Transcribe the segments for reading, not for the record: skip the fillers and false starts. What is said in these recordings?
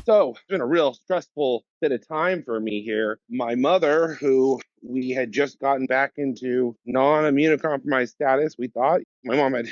So it's been a real stressful bit of time for me here. My mother, who we had just gotten back into non-immunocompromised status, we thought my mom had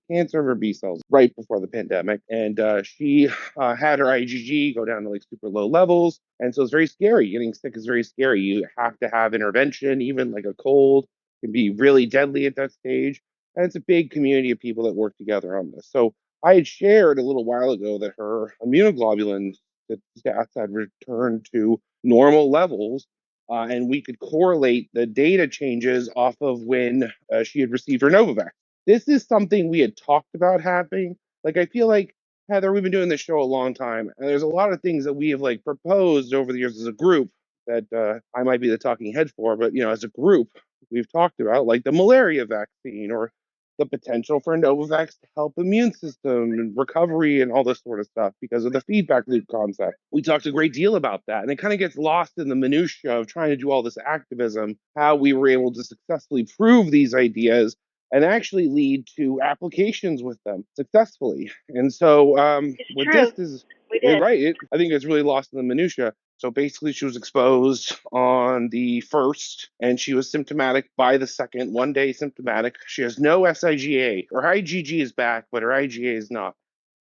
cancer of her B cells right before the pandemic, and she had her IgG go down to like super low levels, and so it's very scary. Getting sick is very scary. You have to have intervention, even like a cold can be really deadly at that stage. And it's a big community of people that work together on this. So I had shared a little while ago that her immunoglobulin stats had returned to normal levels, and we could correlate the data changes off of when she had received her Novavax. This is something we had talked about happening. Like, I feel like, Heather, we've been doing this show a long time, and there's a lot of things that we have like proposed over the years as a group that I might be the talking head for, but as a group, we've talked about like the malaria vaccine or the potential for Novavax to help immune system and recovery and all this sort of stuff because of the feedback loop concept. We talked a great deal about that, and it kind of gets lost in the minutia of trying to do all this activism, how we were able to successfully prove these ideas and actually lead to applications with them successfully. And so, It's what true. this is, We did. right? I think it's really lost in the minutia. So basically, she was exposed on the first, and she was symptomatic by the second, 1 day symptomatic. She has no SIGA. Her IgG is back, but her IgA is not.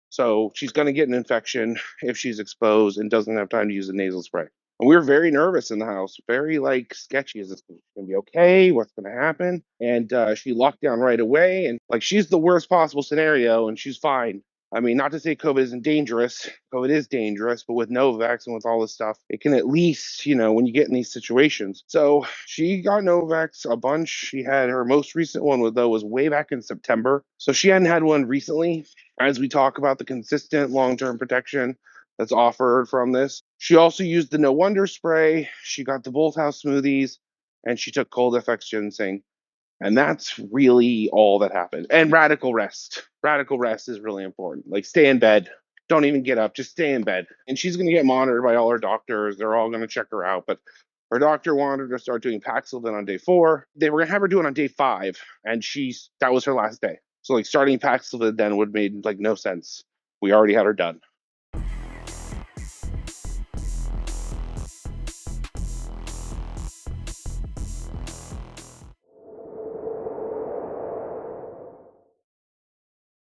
So she's going to get an infection if she's exposed and doesn't have time to use a nasal spray. And we were very nervous in the house, very like sketchy. Is this going to be okay? What's going to happen? And she locked down right away. And like she's the worst possible scenario, and she's fine. I mean, not to say COVID isn't dangerous. COVID is dangerous, but with Novavax and with all this stuff, it can at least, when you get in these situations. So she got Novavax a bunch. She had her most recent one, though, was way back in September. So she hadn't had one recently. As we talk about the consistent long-term protection that's offered from this, she also used the No Wonder spray. She got the Bolt House smoothies, and she took Cold FX ginseng. And that's really all that happened. And radical rest. Radical rest is really important. Like stay in bed. Don't even get up. Just stay in bed. And she's going to get monitored by all her doctors. They're all going to check her out. But her doctor wanted her to start doing Paxlovid on day 4. They were going to have her do it on day 5. And that was her last day. So like starting Paxlovid then would have made like no sense. We already had her done.